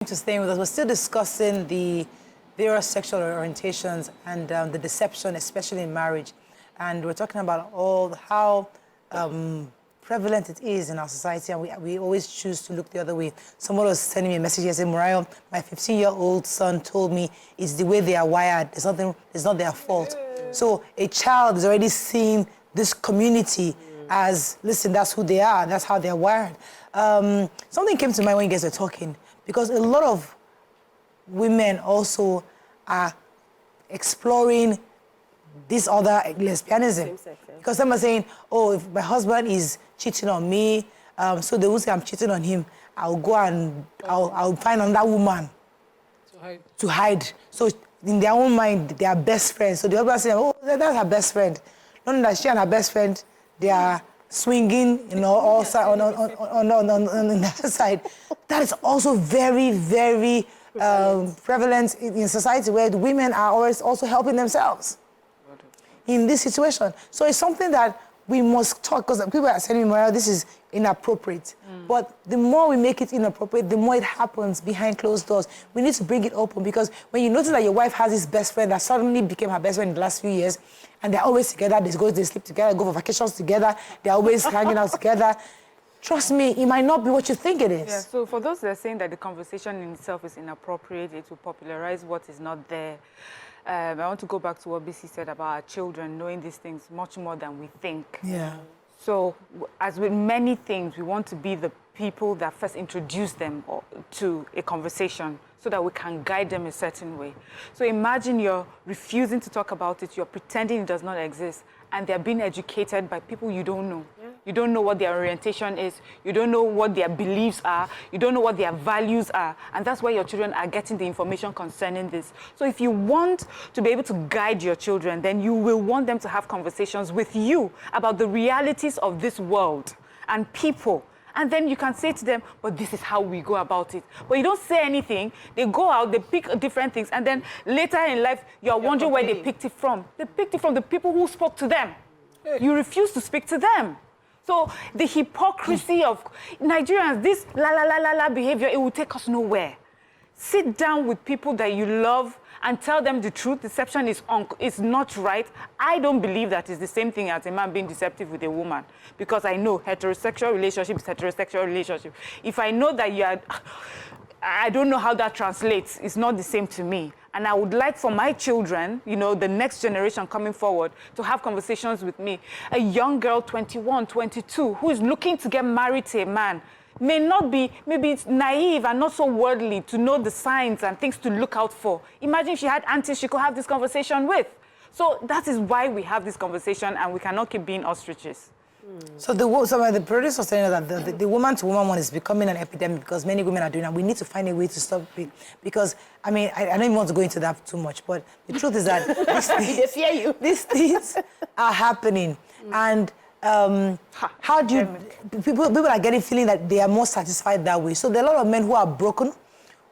To staying with us, we're still discussing the various sexual orientations and the deception, especially in marriage. And we're talking about how prevalent it is in our society, and we always choose to look the other way. Someone was sending me a message yesterday, Morayo, my 15-year-old son told me it's the way they are wired. It's not their fault. So a child is already seeing this community as, listen, that's who they are, that's how they're wired. Something came to mind when you guys were talking, because a lot of women also are exploring this other lesbianism. Because some are saying, oh, if my husband is cheating on me, so they will say I'm cheating on him, I'll go and I'll find another woman to hide. So in their own mind, they are best friends. So the husband says, oh, that's her best friend. Not that she and her best friend, they are swinging, all side, on the side. That is also very, very prevalent in society, where the women are always also helping themselves in this situation. So it's something that we must talk, because people are saying, Morayo, this is inappropriate. But the more we make it inappropriate, the more it happens behind closed doors. We need to bring it open, because when you notice that your wife has this best friend that suddenly became her best friend in the last few years, and they're always together, they sleep together, go for vacations together, they're always hanging out together, trust me, it might not be what you think it is. Yeah, so for those that are saying that the conversation in itself is inappropriate, it will popularize what is not there. I want to go back to what BC said about our children knowing these things much more than we think. Yeah. So, as with many things, we want to be the people that first introduce them to a conversation so that we can guide them a certain way. So imagine you're refusing to talk about it, you're pretending it does not exist, and they're being educated by people you don't know. Yeah. You don't know what their orientation is, you don't know what their beliefs are, you don't know what their values are, and that's why your children are getting the information concerning this. So if you want to be able to guide your children, then you will want them to have conversations with you about the realities of this world and people. And then you can say to them, but this is how we go about it. But you don't say anything. They go out, they pick different things, and then later in life, you're wondering where they picked it from. They picked it from the people who spoke to them. Hey. You refuse to speak to them. So the hypocrisy of Nigerians, this la behavior, it will take us nowhere. Sit down with people that you love and tell them the truth. Deception is not right. I don't believe that is the same thing as a man being deceptive with a woman, because I know heterosexual relationship is heterosexual relationship. If I know that you are, I don't know how that translates. It's not the same to me. And I would like for my children, the next generation coming forward, to have conversations with me. A young girl, 21, 22, who is looking to get married to a man, may not be, maybe it's naive and not so worldly to know the signs and things to look out for. Imagine if she had aunties she could have this conversation with. So that is why we have this conversation, and we cannot keep being ostriches. So the producer was saying that the woman-to-woman one is becoming an epidemic, because many women are doing it. We need to find a way to stop it, because, I mean, I don't even want to go into that too much, but the truth is that these things are happening. And how do you... People are getting feeling that they are more satisfied that way. So there are a lot of men who are broken,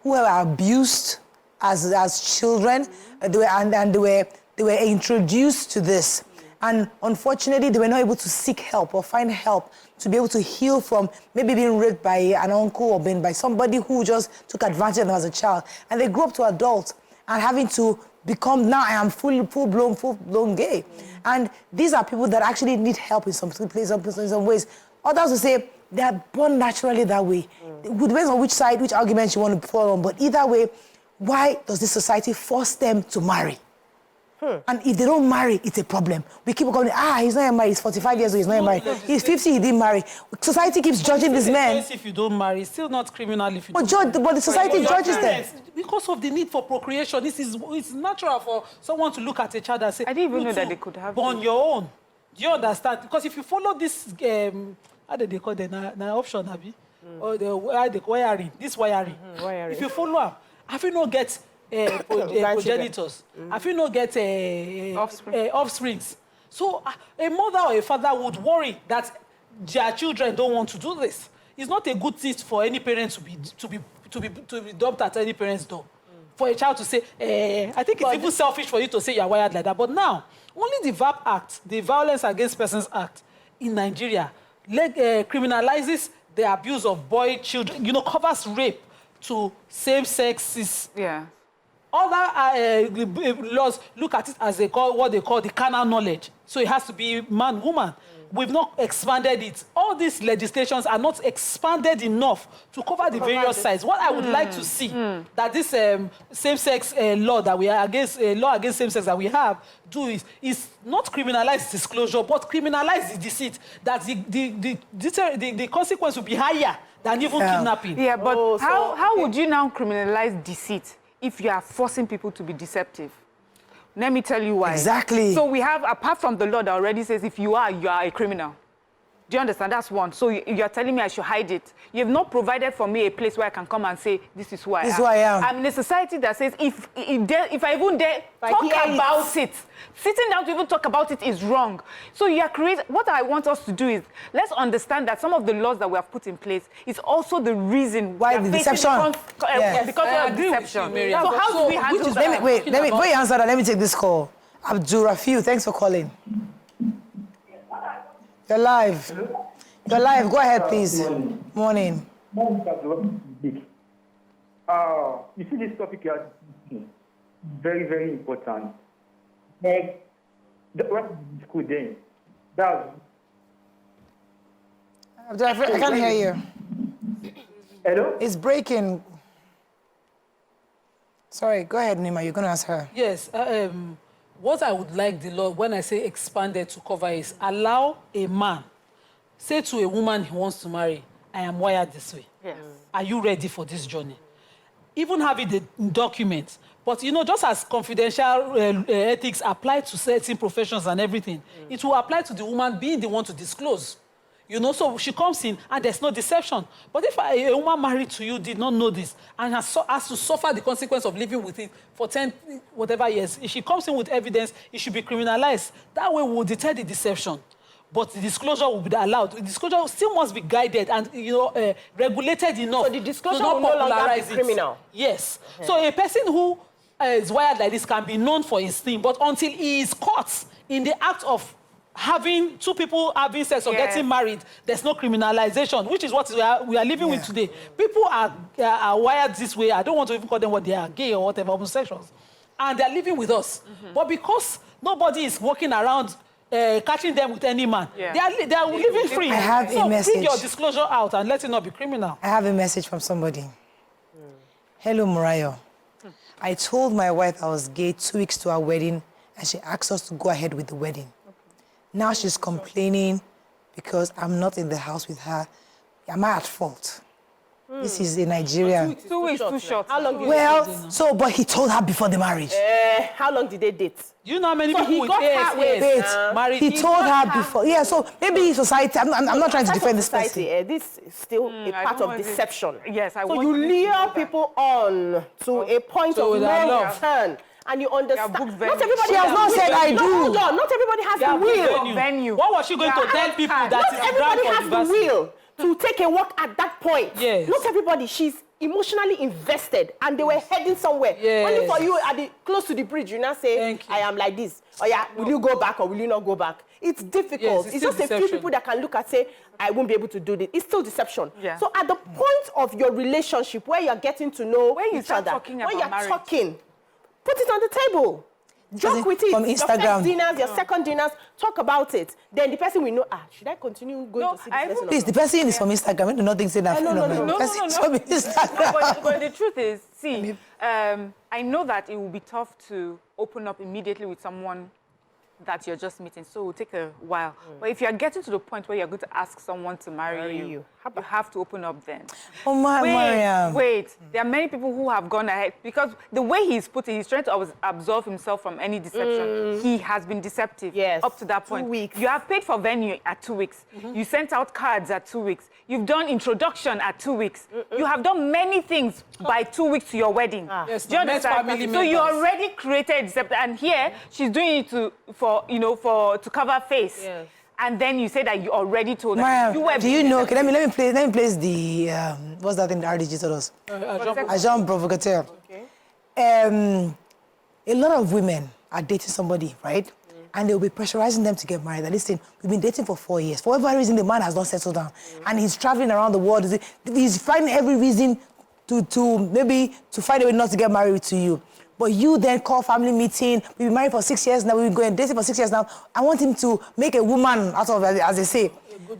who are abused as children, and they were introduced to this. And unfortunately, they were not able to seek help or find help to be able to heal from maybe being raped by an uncle or being by somebody who just took advantage of them as a child. And they grew up to adults and having to become, now I am full-blown gay. And these are people that actually need help in some ways. Others will say they are born naturally that way. It depends on which side, which argument you want to fall on. But either way, why does this society force them to marry? And if they don't marry, it's a problem. We keep going, he's not married, he's 45 years old, he's not married. He's 50, he didn't marry. Society keeps judging this man. If you don't marry, it's still not criminal if you don't marry. But the society judges them. Because of the need for procreation, it's natural for someone to look at a child and say, I didn't even know that they could have born your own. Do you understand? Because if you follow this, how do they call it, option, Abby? Or the wiring, this wiring. If you follow up, have you not get progenitors? Have you not get offsprings? So a mother or a father would worry that their children don't want to do this. It's not a good thing for any parent to be dumped at any parent's door. For a child to say, I think it's even selfish for you to say you're wired like that. But now, only the VAP Act, the Violence Against Persons Act in Nigeria, criminalizes the abuse of boy children, covers rape, to same sexes. Yeah. Other laws look at it as what they call the carnal knowledge. So it has to be man, woman. We've not expanded it. All these legislations are not expanded enough to cover the various sides. What I would like to see that this same-sex law that we are against, law against same-sex that we have, is not criminalize disclosure, but criminalize the deceit. That the consequence will be higher than even kidnapping. Yeah, but how would you now criminalize deceit if you are forcing people to be deceptive? Let me tell you why. Exactly. So we have, apart from the law that already says if you are a criminal. Do you understand? That's one. So you're telling me I should hide it. You have not provided for me a place where I can come and say, this is who I am. This is who I am. I'm in a society that says if I even dare talk about it, sitting down to even talk about it is wrong. So you are creating, what I want us to do is, let's understand that some of the laws that we have put in place is also the reason why the deception. Because of deception. So how do we handle that? Before you answer that, let me take this call. Abdul Rafiu, thanks for calling. You're live. You're live. Go ahead, please. Morning. You see this topic here, very, very important. But what school then? That's Abdul Rafiu, I can't hear you. hello? It's breaking. Sorry, go ahead, Nima. You're going to ask her. Yes. What I would like the law, when I say expanded to cover, is allow a man, say to a woman he wants to marry, I am wired this way. Yes. Are you ready for this journey? Even have it in documents. But, you know, just as confidential ethics apply to certain professions and everything, it will apply to the woman being the one to disclose. You know, so she comes in and there's no deception. But if a woman married to you did not know this and has to suffer the consequence of living with it for 10 whatever years, if she comes in with evidence, it should be criminalized. That way we will deter the deception. But the disclosure will be allowed. The disclosure still must be guided and, you know, regulated enough. So the disclosure to not will no longer popularize be criminal? Yes. So a person who is wired like this can be known for his thing, but until he is caught in the act of having two people having sex or getting married, there's no criminalization, which is what we are living with today. People are wired this way. I don't want to even call them what they are, gay or whatever, homosexuals. And they're living with us. But because nobody is walking around catching them with any man, they are living free. I have a message. Bring your disclosure out and let it not be criminal. I have a message from somebody. Hello, Morayo. I told my wife I was gay 2 weeks to our wedding, and she asked us to go ahead with the wedding. Now she's complaining because I'm not in the house with her. Am I at fault? This is in Nigeria. 2 weeks too short. How long did But he told her before the marriage. how long did they date? You know how many So people he with got her with married? He told her before. Yeah, so maybe society, I'm not trying to defend this person. This is still a part of deception. Yes, I So want you you to lure know that. people on to a point of no return. And you understand. booked venue. Not everybody She has not said I do. Hold on. Not everybody has the will. Venue. What was she going to tell people that Not is everybody grand has for the diversity? will to take a walk at that point. Yes. Not everybody. She's emotionally invested, and they were heading somewhere. Yes. Only for you close to the bridge, you now say, Thank you. I am like this. Oh yeah, will you go back or will you not go back? It's difficult. Yes, it's still just a few deception. people that can look at say, I won't be able to do this. It's still deception. Yeah. So at the point of your relationship where you're getting to know When you each start other, talking when about you're marriage. talking, put it on the table. Joke with it. From Your Instagram. first dinners, your second dinners, talk about it. Then the person will know, should I continue going to see this person? Please, the person is from Instagram. I do not think say that. No. The person is from Instagram. But the truth is, see, I know that it will be tough to open up immediately with someone that you're just meeting, so it will take a while. But if you're getting to the point where you're going to ask someone to marry you, you have to open up then. Oh, Mariam. Wait. There are many people who have gone ahead because the way he's put it, he's trying to absolve himself from any deception. He has been deceptive up to that point. 2 weeks. You have paid for venue at 2 weeks. You sent out cards at 2 weeks. You've done introduction at 2 weeks. You have done many things by 2 weeks to your wedding. Yes, Do you met understand? family So you members. already created deception, and here she's doing it to cover face. Yes. And then you say that you already told her. Mariam, do you know? Okay, let me place the what's that thing the RDG told us? Agent provocateur. Okay. A lot of women are dating somebody, right? And they'll be pressurizing them to get married. Like, listen, we've been dating for 4 years. For whatever reason, the man has not settled down. And he's traveling around the world. He's finding every reason maybe to find a way not to get married to you. But you then call family meeting, we've been married for 6 years now, we've been going dating for 6 years now. I want him to make a woman out of it, as they say.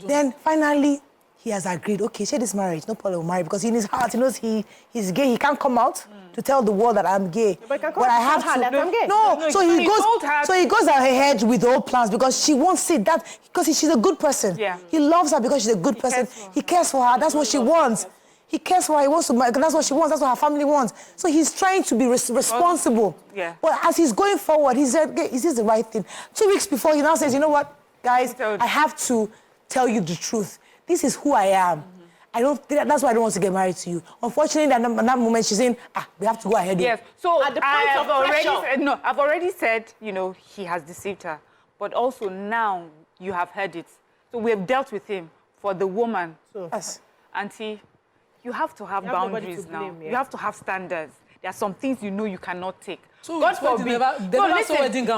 Then finally, he has agreed, okay, share this marriage, no problem, we'll marry, because in his heart, he knows he's gay, he can't come out to tell the world that I'm gay. But I have to. that I'm gay. No, so he goes ahead with all plans because she won't see that, because she's a good person. Yeah. He loves her because she's a good person. He cares for her, that's what she wants. He cares for her, he wants to marry, that's what she wants, that's what her family wants. So he's trying to be responsible. Yeah. But as he's going forward, he said, is this the right thing? 2 weeks before, he now says, you know what, guys, I have to tell you the truth. This is who I am. That's why I don't want to get married to you. Unfortunately, in that moment, she's saying, we have to go ahead. Yes, so at the point of pressure. I've already said, he has deceived her. But also now, you have heard it. So we have dealt with him for the woman. Yes. Auntie, you have to have boundaries now. You have to have standards. There are some things you cannot take. So God forbid.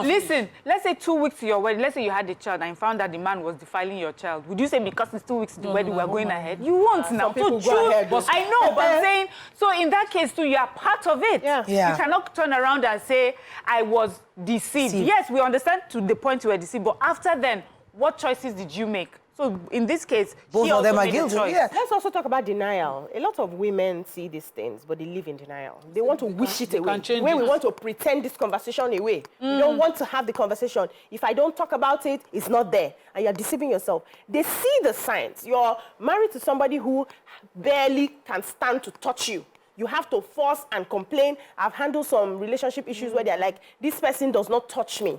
Listen, let's say 2 weeks to your wedding. Let's say you had a child and you found that the man was defiling your child. Would you say because it's 2 weeks to the wedding, we're going ahead? You won't now. So go ahead. I know, but I'm saying, so in that case too, you are part of it. Yeah. Yeah. You cannot turn around and say, I was deceived. Yes, we understand to the point you were deceived, but after then, what choices did you make? So in this case, both of them are guilty. Yeah. Let's also talk about denial. A lot of women see these things, but they live in denial. They want to wish it away. We want to pretend this conversation away. We don't want to have the conversation. If I don't talk about it, it's not there. And you're deceiving yourself. They see the signs. You're married to somebody who barely can stand to touch you. You have to force and complain. I've handled some relationship issues where they're like, this person does not touch me.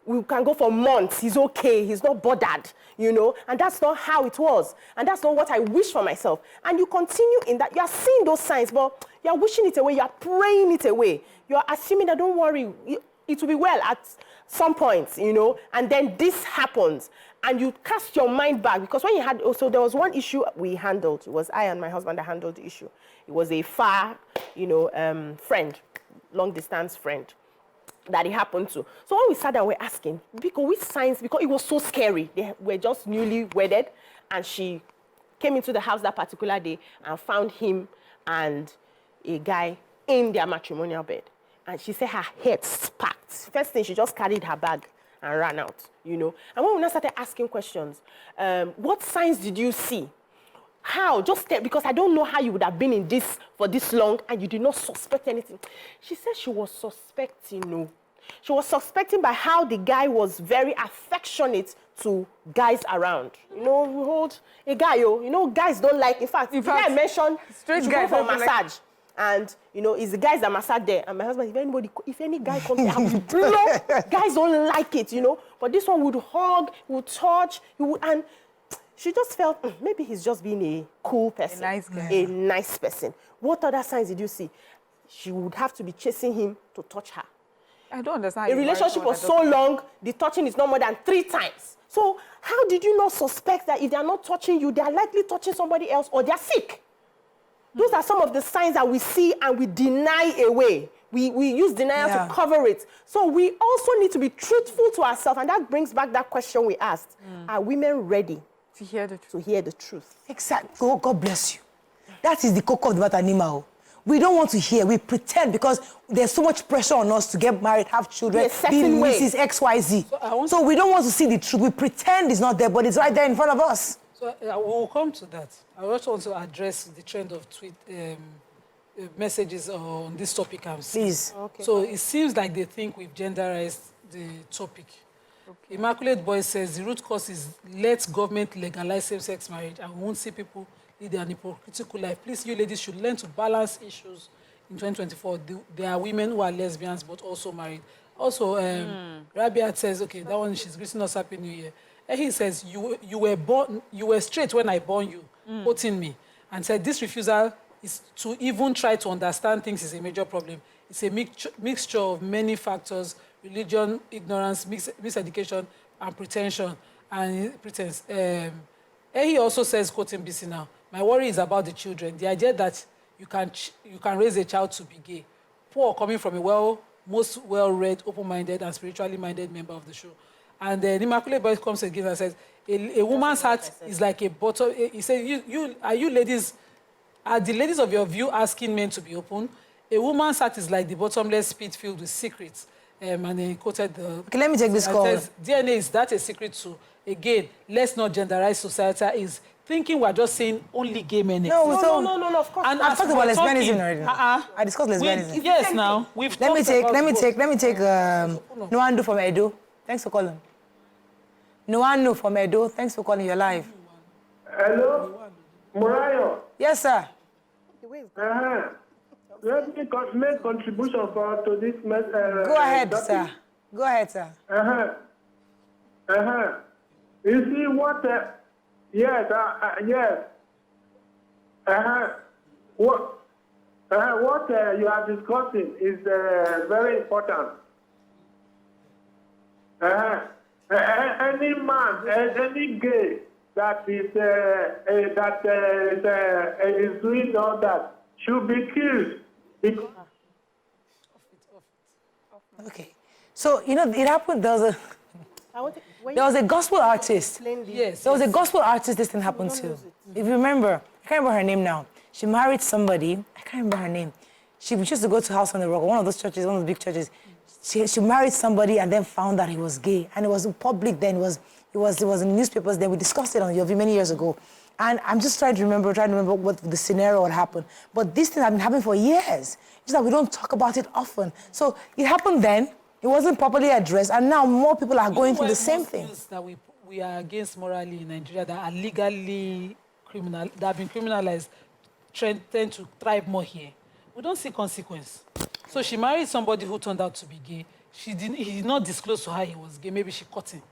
We can go for months. He's okay. He's not bothered, And that's not how it was. And that's not what I wish for myself. And you continue in that. You are seeing those signs, but you're wishing it away. You're praying it away. You're assuming that, don't worry, it will be well at some point, And then this happens. And you cast your mind back. Because when there was one issue we handled. It was I and my husband that handled the issue. It was a far, friend, long-distance friend that it happened to. So when we sat down, we're asking, because which signs, because it was so scary. They were just newly wedded, and she came into the house that particular day and found him and a guy in their matrimonial bed. And she said her head sparked. First thing, she just carried her bag and ran out, And when we now started asking questions, what signs did you see? How? Because I don't know how you would have been in this for this long and you did not suspect anything. She said she was suspecting, She was suspecting by how the guy was very affectionate to guys around. We hold a guy, guys don't like, in fact, the guy mentioned straight guy for massage. And, it's the guys that massage there. And my husband, if any guy comes there, I will blow. Guys don't like it, But this one would hug, would touch, and she just felt, maybe he's just being a cool person. A nice guy. A nice person. What other signs did you see? She would have to be chasing him to touch her. I don't understand. The relationship was so long, the touching is no more than 3 times. So how did you not suspect that if they are not touching you, they are likely touching somebody else or they are sick? Those are some of the signs that we see and we deny away. We use denial to cover it. So we also need to be truthful to ourselves. And that brings back that question we asked. Are women ready to hear the truth? To hear the truth. Exactly. God bless you. That is the cocoa of the matter, Nima. We don't want to hear. We pretend because there's so much pressure on us to get married, have children, be Mrs. XYZ. So we don't want to see the truth. We pretend it's not there, but it's right there in front of us. So we'll come to that. I also want to address the trend of messages on this topic. Please. Okay. So it seems like they think we've genderized the topic. Okay. Immaculate Boy says the root cause is let government legalize same-sex marriage and we won't see people lead an hypocritical life. Please, you ladies should learn to balance issues in 2024. There are women who are lesbians but also married. Also, Rabia says, okay, that one, she's greeting us Happy New Year. And he says, you were straight when I born you, quoting me, and said this refusal is to even try to understand things is a major problem. It's a mixture of many factors: religion, ignorance, miseducation, and pretension. And pretense. And he also says, quoting BC now, my worry is about the children. The idea that you can raise a child to be gay. Poor coming from a most well-read, open-minded, and spiritually minded member of the show. And then Immaculate Boy comes again and says, a woman's heart is like a bottle. He says, are you ladies Are the ladies of your view asking men to be open? A woman's heart is like the bottomless pit filled with secrets. And he quoted the... Okay, let me take this call. Says, DNA, is that a secret too? Again, let's not genderize society. Is thinking we're just saying only gay men exist. No, of course. And I've talked about lesbianism already. I discussed lesbianism. Yes, now. We've let me take Nwandu from Edo. Thanks for calling. Nwandu from Edo. Thanks for calling. You're live. Hello? Morayo? Yes, sir. Let me make contribution to this message. Go ahead, sir. Go ahead, sir. You see what? Yes. What you are discussing is very important. Any man, any gay that is doing all that should be killed. Okay. So, you know, it happened, there was a gospel artist. Yes. There was a gospel artist this thing happened to. If you remember, I can't remember her name now. She married somebody, I can't remember her name. She used to go to House on the Rock, one of those churches, one of the big churches. She married somebody and then found that he was gay. And it was public then, it was in newspapers then. We discussed it on Yovi many years ago. And I'm just trying to remember what the scenario would happen. But this thing has been happening for years. It's that we don't talk about it often. So it happened then, it wasn't properly addressed, and now more people are going through the same thing. That we are against morally in Nigeria that are legally criminal, that have been criminalized, tend to thrive more here. We don't see consequence. So she married somebody who turned out to be gay. He did not disclose to her he was gay. Maybe she caught him.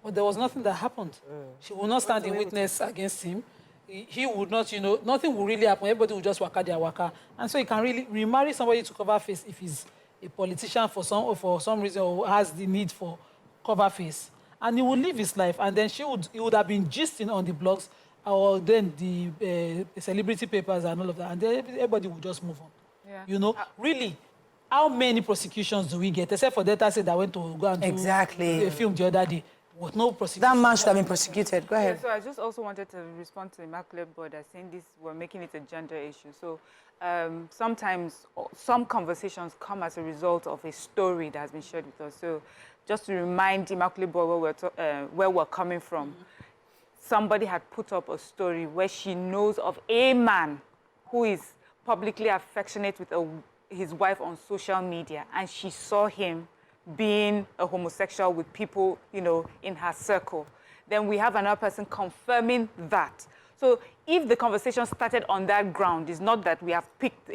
But there was nothing that happened. She will not stand in witness against him. He would not, nothing will really happen. Everybody will just waka their waka. And so he can really remarry somebody to cover face if he's a politician for some reason or has the need for cover face. And he will live his life. And then he would have been gisting on the blogs or then the celebrity papers and all of that. And then everybody will just move on. Yeah. Really, how many prosecutions do we get? Except for Delta said that went to go and do a film the other day. With no prosecution. That man should have been prosecuted. Go ahead. Yeah, so I just also wanted to respond to Immaculate Border saying we're making it a gender issue. So sometimes some conversations come as a result of a story that has been shared with us. So just to remind Immaculate Border where we're coming from, somebody had put up a story where she knows of a man who is publicly affectionate with his wife on social media, and she saw him being a homosexual with people, in her circle. Then we have another person confirming that. So if the conversation started on that ground, it's not that we have picked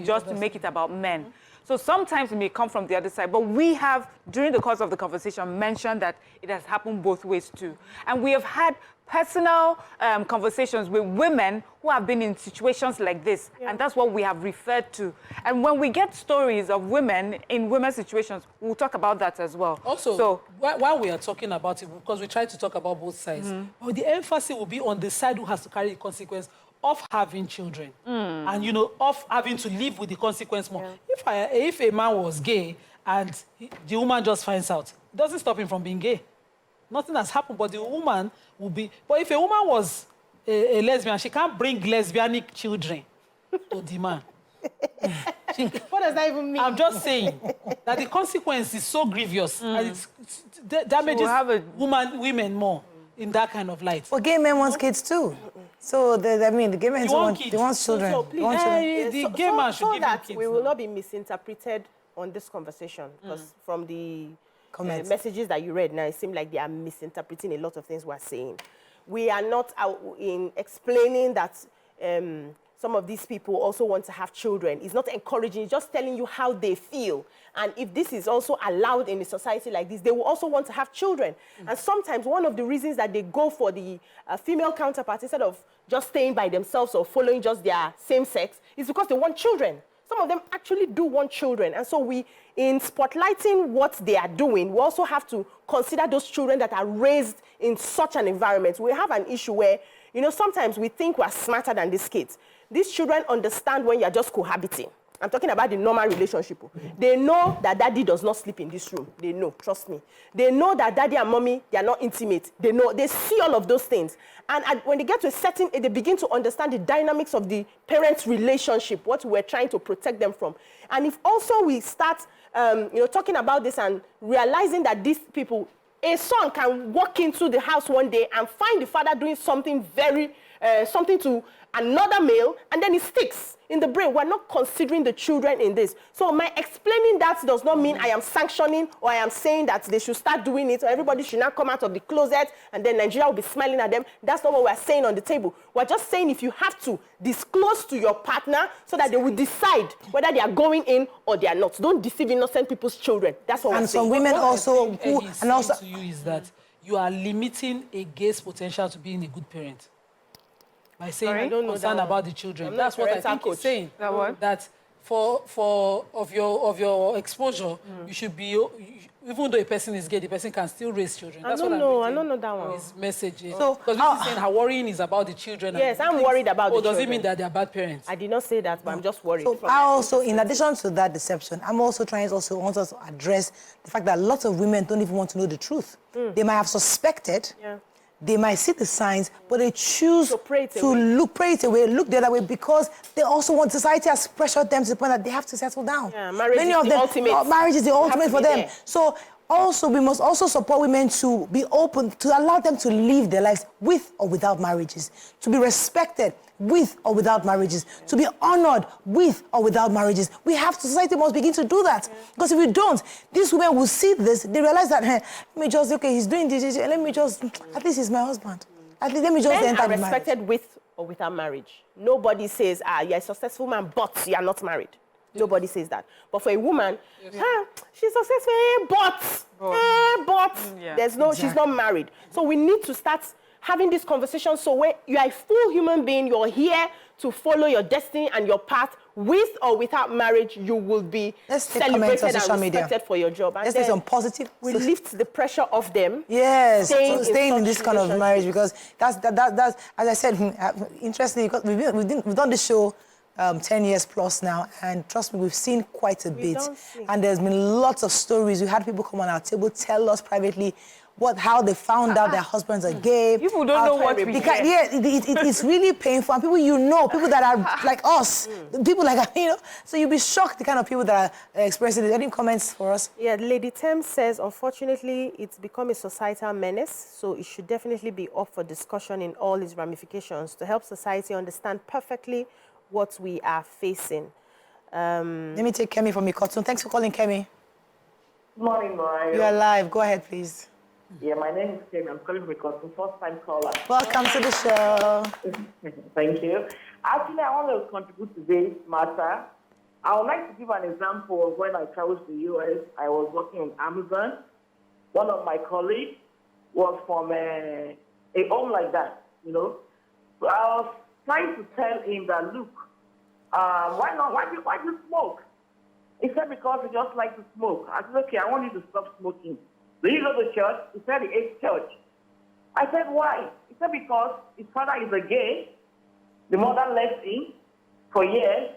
just to make it about men. So sometimes it may come from the other side, but we have, during the course of the conversation, mentioned that it has happened both ways too. And we have had personal conversations with women who have been in situations like this, and that's what we have referred to. And when we get stories of women in women's situations, we'll talk about that as well. Also, while we are talking about it, because we try to talk about both sides, but the emphasis will be on the side who has to carry the consequence of having children and, of having to live with the consequence more. Yeah. If a man was gay and the woman just finds out, it doesn't stop him from being gay. Nothing has happened, but the woman will be... But if a woman was a lesbian, she can't bring lesbianic children to the man. What does that even mean? I'm just saying that the consequence is so grievous and it damages women more in that kind of light. Well, gay men want kids too. So, the gay men want children. So please, the gay man should give that kids. We will not be misinterpreted on this conversation, because from the messages that you read now, it seemed like they are misinterpreting a lot of things we're saying. We are not out in explaining that some of these people also want to have children. It's not encouraging, it's just telling you how they feel. And if this is also allowed in a society like this, they will also want to have children. And sometimes one of the reasons that they go for the female counterpart instead of just staying by themselves or following just their same sex is because they want children. Some of them actually do want children. And so in spotlighting what they are doing, we also have to consider those children that are raised in such an environment. We have an issue where, sometimes we think we're smarter than these kids. These children understand when you're just cohabiting. I'm talking about the normal relationship. They know that daddy does not sleep in this room. They know, trust me. They know that daddy and mommy, they are not intimate. They know, they see all of those things. And when they get to a certain age, they begin to understand the dynamics of the parents' relationship, what we're trying to protect them from. And if also we start, talking about this and realizing that these people, a son can walk into the house one day and find the father doing something something to another male, and then it sticks in the brain. We're not considering the children in this. So my explaining that does not mean I am sanctioning or I am saying that they should start doing it or everybody should not come out of the closet and then Nigeria will be smiling at them. That's not what we're saying on the table. We're just saying if you have to disclose to your partner so that they will decide whether they are going in or they are not. Don't deceive innocent people's children. That's what we're saying. And some women also who, and also to you is that you are limiting a gay's potential to being a good parent. By saying concerned about the children. That's what I think he's saying. That of your exposure, you should be, even though a person is gay, the person can still raise children. That's what I don't know that one. His message. So, because he's saying her worrying is about the children. Yes, I'm worried about the children. Does it mean that they are bad parents? I did not say that, but I'm just worried. So I also, in addition to that deception, I'm also trying to want us to address the fact that lots of women don't even want to know the truth. They might have suspected. Yeah. They might see the signs, but they choose to pray it away, look the other way, because they also want, society has pressured them to the point that they have to settle down. Yeah, marriage is the ultimate. Marriage is the ultimate for them. So also, we must also support women to be open, to allow them to live their lives with or without marriages, to be respected with or without marriages, to be honored with or without marriages. Society must begin to do that. Because if we don't, these women will see this, they realize that, hey, let me just, okay, he's doing this, let me just, at least he's my husband. At least let me just enter the marriage. Men are respected with or without marriage. Nobody says, you're a successful man, but you are not married. Nobody says that. But for a woman, she's successful, but there's no, she's not married. So we need to start having this conversation. So when you are a full human being, you're here to follow your destiny and your path. With or without marriage, you will be celebrated and respected for your job. And let's take some positive. We lift the pressure off them. Yes, staying in this kind of marriage, because that's as I said, interestingly, because we've done this show 10 years plus now, and trust me, we've seen quite a bit. And there's been lots of stories. We had people come on our table, tell us privately how they found out their husbands are gay. People don't know what we hear. Yeah, it's really painful. And people people that are like us, people like, so you'll be shocked the kind of people that are expressing it. Any comments for us? Yeah, Lady Tem says, unfortunately, it's become a societal menace, so it should definitely be up for discussion in all its ramifications to help society understand perfectly what we are facing. Let me take Kemi from Ikoton. Thanks for calling, Kemi. Good morning, Morayo. You're live. Go ahead, please. Yeah, my name is Kemi. I'm calling from Ikoton, first-time caller. Welcome to the show. Thank you. Actually, I want to contribute to this matter. I would like to give an example of when I traveled to the U.S. I was working on Amazon. One of my colleagues was from a home like that, So I was trying to tell him that, look, why do you smoke? He said, because he just like to smoke. I said, okay, I want you to stop smoking. Do you go to church? He said he hates church. I said, why? He said, because his father is a gay. The mother left him for years.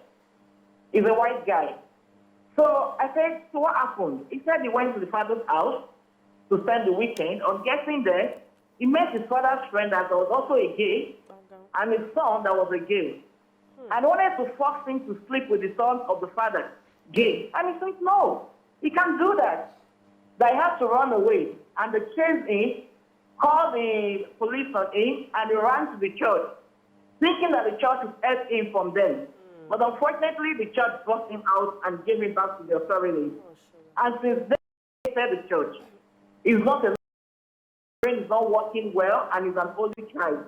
He's a white guy. So I said, so what happened? He said he went to the father's house to spend the weekend. On getting there, he met his father's friend that was also a gay, and his son that was a gay. And wanted to force him to sleep with the son of the father, gay. And he said, no, he can't do that. They have to run away. And they chased him, called the police on him, and they ran to the church, thinking that the church would help him from them. But unfortunately, the church brought him out and gave him back to the authorities. And since then, they said the church is not a brain is not working well, and he's an only child.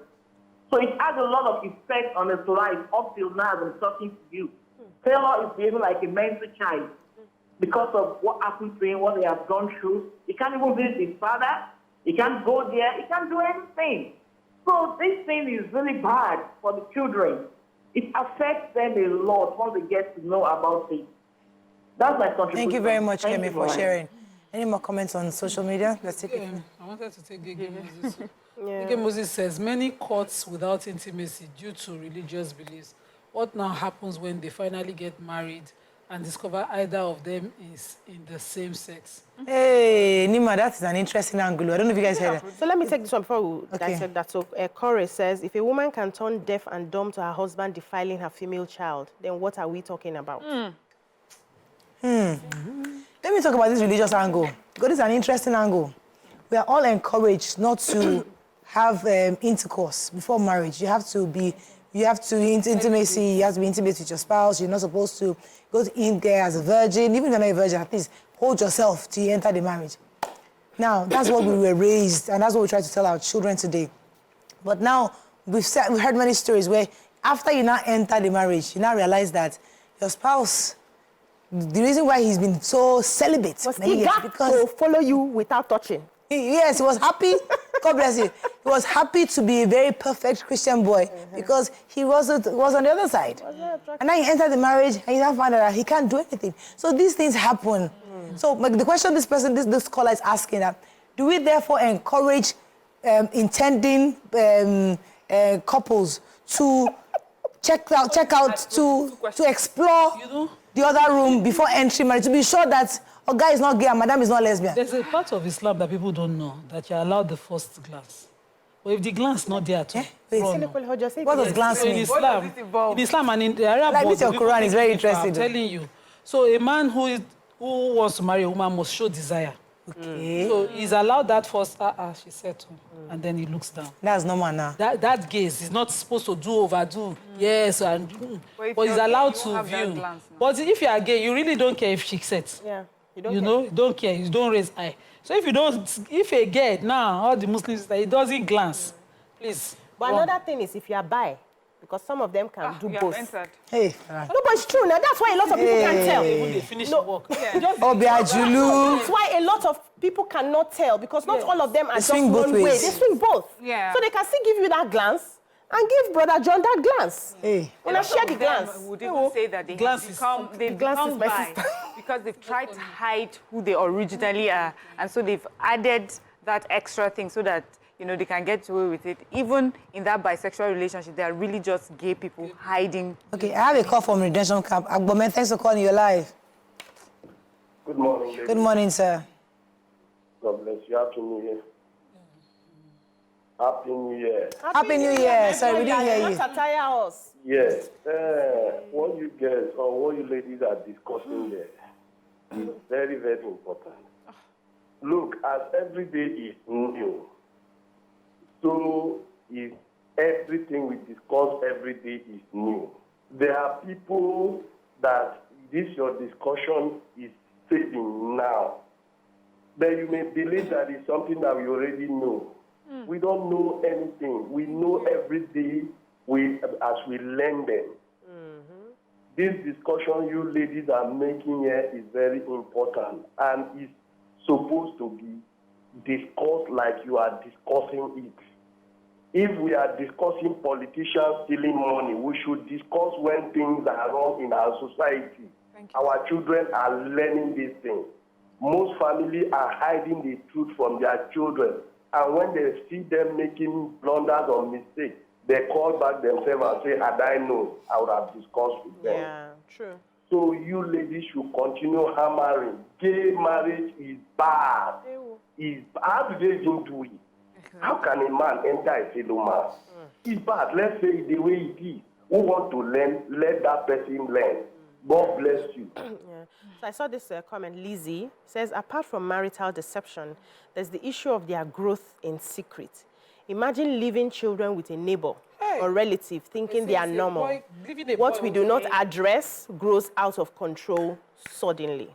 So it has a lot of effect on his life up till now as I'm talking to you. Taylor is behaving like a mental child because of what happened to him, what they have gone through. He can't even visit his father. He can't go there. He can't do anything. So this thing is really bad for the children. It affects them a lot once they get to know about it. That's my contribution. Thank you very much, Kemi, for sharing. Any more comments on social media? Let's take it. I wanted to take Gege Moses. Gege Moses says, many courts without intimacy due to religious beliefs. What now happens when they finally get married and discover either of them is in the same sex. Hey, Nima, that is an interesting angle. I don't know if you guys heard that. So let me take this one before we dissect that. So Corey says, if a woman can turn deaf and dumb to her husband defiling her female child, then what are we talking about? Let me talk about this religious angle, because it's an interesting angle. We are all encouraged not to have intercourse before marriage. You have to be intimacy, you have to be intimate with your spouse. You're not supposed to go in there as a virgin. Even if you're not a virgin, at least hold yourself till you enter the marriage. Now, that's what we were raised, and that's what we try to tell our children today. But now, we've heard many stories where after you now enter the marriage, you now realize that your spouse, the reason why he's been so celibate Was he got to follow you without touching? Yes, he was happy. God bless you. He was happy to be a very perfect Christian boy because he was on the other side. And now he entered the marriage and he now found out that he can't do anything. So these things happen. So the question this scholar is asking that, do we therefore encourage intending couples to check out to explore the other room before entering marriage, to be sure that a guy is not gay and madam is not lesbian? There's a part of Islam that people don't know, that you're allowed the first glance. But if the glance is not there at all, what does glance mean? In Islam and in the Arab like world, your Quran is very interesting. I'm telling you. So a man who wants to marry a woman must show desire. Okay. So he's allowed that first, she said to him, and then he looks down. That's normal now. That gaze is not supposed to overdo. Yes, and but he's allowed to view. But if you are gay, you really don't care if she sets. Yeah. You don't care. You don't raise eye. So if a gay now, all the Muslims, he doesn't glance, please. But another thing is if you are bi, because some of them can do both. Hey. No, but it's true. Now that's why a lot of people can't tell. When they finish the work. That's why a lot of people cannot tell, because not all of them are just swing both one way. ways. They swing both. Yeah. So they can still give you that glance and give Brother John that glance. Hey. When I share the glance. Would even say that they've become bi because they've tried to hide who they originally are, and so they've added that extra thing so that they can get away with it. Even in that bisexual relationship, they are really just gay people hiding. Okay, I have a call from Redemption Camp. Agbomen, thanks for calling. You're live. Good morning, ladies. Good morning, sir. God bless you. Happy New Year. Happy New Year. Happy New Year. Sorry, we didn't hear you. Tire us. Yes. What you guys or what you ladies are discussing there is very, very important. Look, as every day is new, so is everything we discuss every day is new. There are people that your discussion is saving now. But you may believe that it's something that we already know. We don't know anything. We know every day as we learn them. This discussion you ladies are making here is very important and is supposed to be discussed like you are discussing it. If we are discussing politicians stealing money, we should discuss when things are wrong in our society. Our children are learning these things. Most families are hiding the truth from their children. And when they see them making blunders or mistakes, they call back themselves and say, had I known, I would have discussed with them. Yeah, true. So you ladies should continue hammering. Gay marriage is bad. How do they even do it? How can a man enter a fellow man? It's bad. Let's say it the way it is. Who want to learn, let that person learn. God bless you. So I saw this comment. Lizzie says, apart from marital deception, there's the issue of their growth in secret. Imagine leaving children with a neighbor or relative thinking they are normal. What we do not address grows out of control suddenly.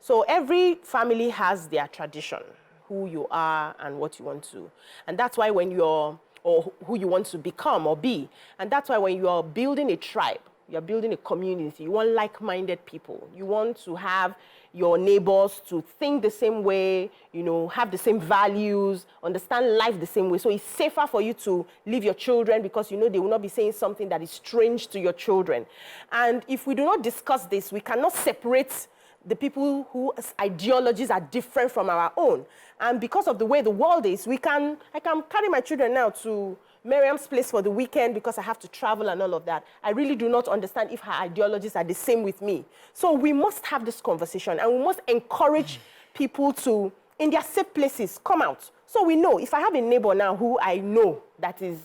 So every family has their tradition, who you are and what you want to. And that's why when you're, or who you want to become or be. And that's why when you're building a tribe, you're building a community, you want like-minded people. You want to have your neighbors to think the same way, have the same values, understand life the same way. So it's safer for you to leave your children because they will not be saying something that is strange to your children. And if we do not discuss this, we cannot separate the people whose ideologies are different from our own. And because of the way the world is, I can carry my children now to Miriam's place for the weekend because I have to travel and all of that. I really do not understand if her ideologies are the same with me. So we must have this conversation, and we must encourage people to, in their safe places, come out. So we know, if I have a neighbor now who I know that is,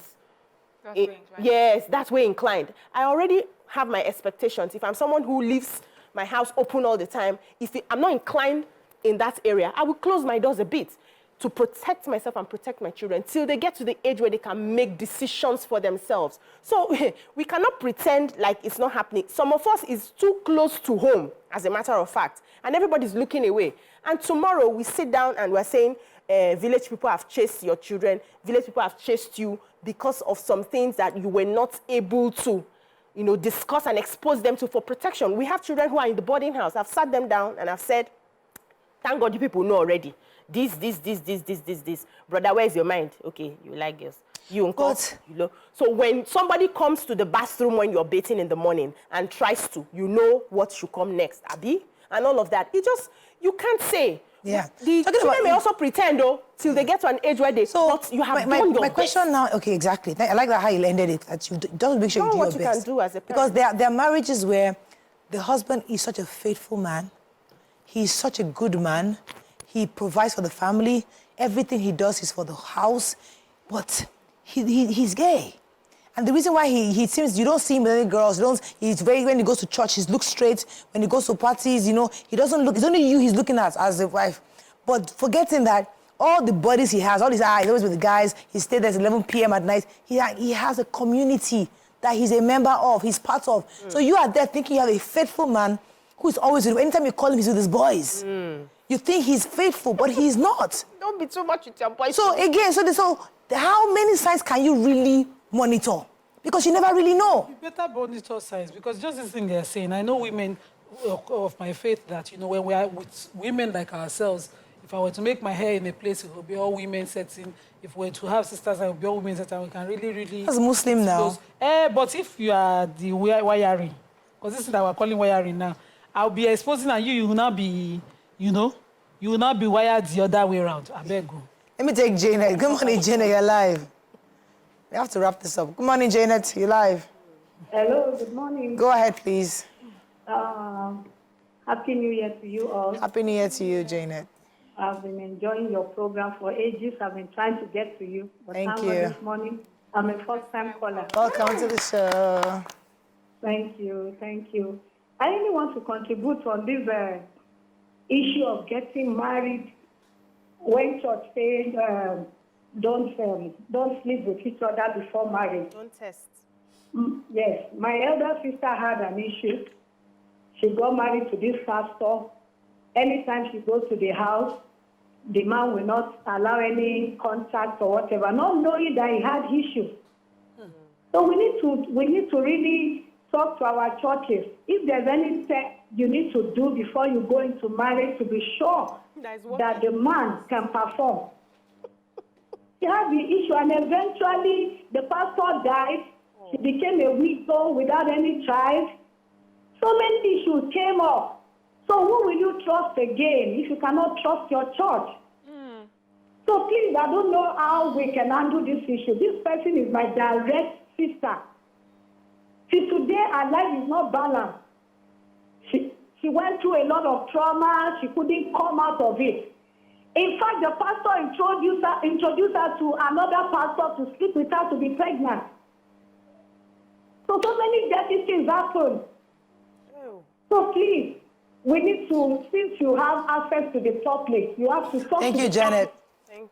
yes, that way inclined, I already have my expectations. If I'm someone who leaves my house open all the time, if I'm not inclined in that area, I will close my doors a bit to protect myself and protect my children till they get to the age where they can make decisions for themselves. So we cannot pretend like it's not happening. Some of us is too close to home, as a matter of fact, and everybody's looking away. And tomorrow we sit down and we're saying, village people have chased your children, village people have chased you because of some things that you were not able to, discuss and expose them to for protection. We have children who are in the boarding house. I've sat them down and I've said, thank God you people know already. This. Brother, where's your mind? Okay, you like girls. You uncle, So when somebody comes to the bathroom when you're bathing in the morning and tries to, you know what should come next, Abi? And all of that. You can't say. Yeah. The children may also pretend, though, till they get to an age where they thought you have done your my question now, okay, exactly. I like that how you ended it, that you don't make sure you do your best. What you can do as a parent. Because there are marriages where the husband is such a faithful man, he's such a good man, he provides for the family, everything he does is for the house, but he's gay. And the reason why he seems, you don't see him with any girls, when he goes to church, he looks straight. When he goes to parties, he doesn't look, it's only you he's looking at as a wife. But forgetting that all the buddies he has, all his eyes, always with the guys, he stays there at 11 p.m. at night, he has a community that he's a member of, he's part of. So you are there thinking you have a faithful man who is always with you. Anytime you call him, he's with his boys. You think he's faithful, but he's not. Don't be too much with your boys. So again, so how many signs can you really monitor? Because you never really know. You better monitor signs, because just this thing they're saying, I know women of my faith that, when we are with women like ourselves, if I were to make my hair in a place, it would be all women setting. If we were to have sisters, it would be all women setting. We can really... That's Muslim now. But if you are the wiring, because this is that we're calling wiring now, I'll be exposing, and you will not be, you will not be wired the other way around. I beg you. Let me take Janet. Good morning, Janet, you're live. We have to wrap this up. Good morning, Janet, you're live. Hello, good morning. Go ahead, please. Happy New Year to you all. Happy New Year to you, Janet. I've been enjoying your program for ages. I've been trying to get to you. But Thank you. This morning, I'm a first-time caller. Welcome to the show. Thank you. I really want to contribute on this issue of getting married when church says don't sleep with each other before marriage. Don't test. Yes. My elder sister had an issue. She got married to this pastor. Anytime she goes to the house, the man will not allow any contact or whatever, not knowing that he had issues. So we need to really talk to our churches. If there's anything you need to do before you go into marriage to be sure that the man can perform. She had the issue, and eventually the pastor died. She became a widow without any child. So many issues came up. So who will you trust again if you cannot trust your church? So please, I don't know how we can handle this issue. This person is my direct sister. See, today her life is not balanced. She went through a lot of trauma. She couldn't come out of it. In fact, the pastor introduced her to another pastor to sleep with her to be pregnant. So many dirty things happen. So please, we need to, since you have access to the public, you have to talk to Thank you, Janet.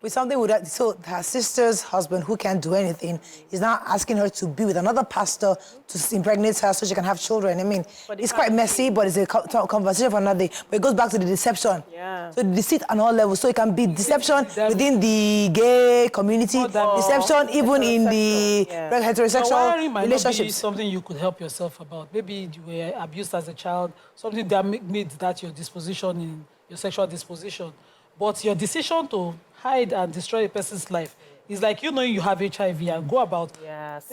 With something with that, so her sister's husband, who can't do anything, is now asking her to be with another pastor to impregnate her so she can have children. I mean, it's quite messy, but it's a conversation for another day. But it goes back to the deception. Yeah. So the deceit on all levels. So it can be deception within the gay community, deception even in the heterosexual relationships. Be something you could help yourself about. Maybe you were abused as a child, something that made that your disposition in your sexual disposition. But your decision to hide and destroy a person's life is like you knowing you have HIV and go about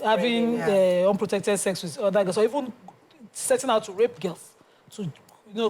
having unprotected sex with other girls, or even setting out to rape girls to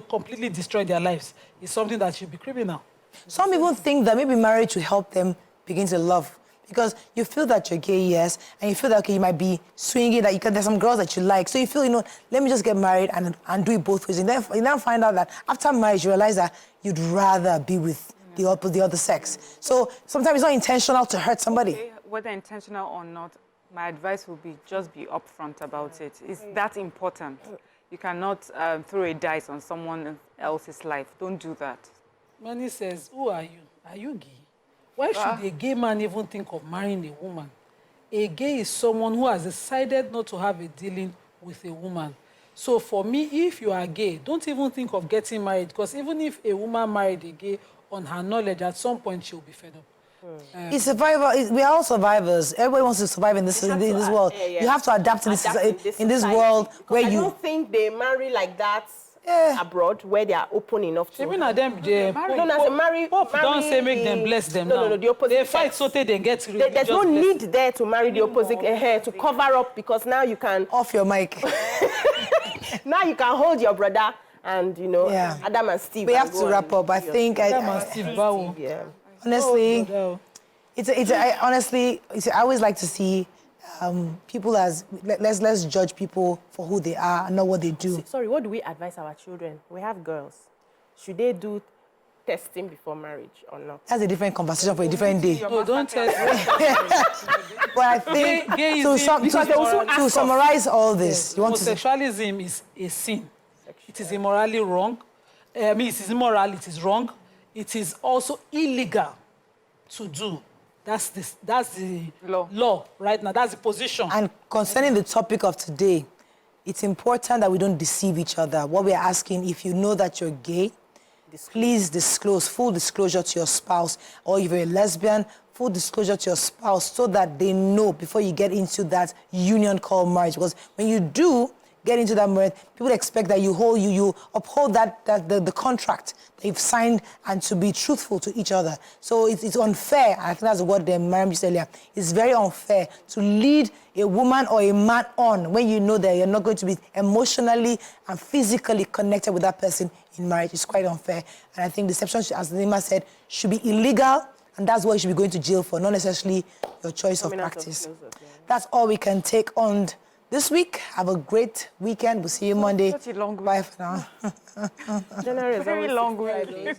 completely destroy their lives is something that should be criminal. Some even think that maybe marriage will help them begin to love. Because you feel that you're gay, yes, and you feel that, okay, you might be swinging, that there's some girls that you like. So you feel, let me just get married and do it both ways. And then you now find out that after marriage, you realize that you'd rather be with the other sex. So sometimes it's not intentional to hurt somebody. Okay, whether intentional or not, my advice would be just be upfront about it. It's that important. You cannot throw a dice on someone else's life. Don't do that. Many says, who are you? Are you gay? Why should a gay man even think of marrying a woman? A gay is someone who has decided not to have a dealing with a woman. So for me, if you are gay, don't even think of getting married, because even if a woman married a gay on her knowledge, at some point she'll be fed up. It's survival. We are all survivors. Everybody wants to survive in this world. You have to adapt to in this world where you. I don't think they marry like that abroad, where they are open enough to. Even at them, Pope don't say make them bless them. No, the opposite. They fight so they get. There's no need there to marry the opposite to cover up, because now you can off your mic. Now you can hold your brother and Adam and Steve. We have to wrap up. I think Adam and Steve. Honestly, I always like to see people as let's judge people for who they are and not what they do. Sorry, what do we advise our children? We have girls. Should they do testing before marriage or not? That's a different conversation for a different day. No, don't test. But I think to summarize all this, homosexualism is a sin. It is immorally wrong. It is immoral. It is wrong. It is also illegal to do. That's the law right now. That's the position. And concerning the topic of today, it's important that we don't deceive each other. What we are asking, if you know that you're gay, please disclose, full disclosure to your spouse, or if you're a lesbian, full disclosure to your spouse, so that they know before you get into that union called marriage. Because when you do get into that marriage, people expect that you uphold the contract that you've signed, and to be truthful to each other. So it's unfair. I think that's the word that Mariam used earlier. It's very unfair to lead a woman or a man on when you know that you're not going to be emotionally and physically connected with that person in marriage. It's quite unfair. And I think deception, as Nima said, should be illegal, and that's what you should be going to jail for, not necessarily your choice of practice. That's all we can take on this week. Have a great weekend. We'll see you Monday. Such a long week. Bye for now. Very long week.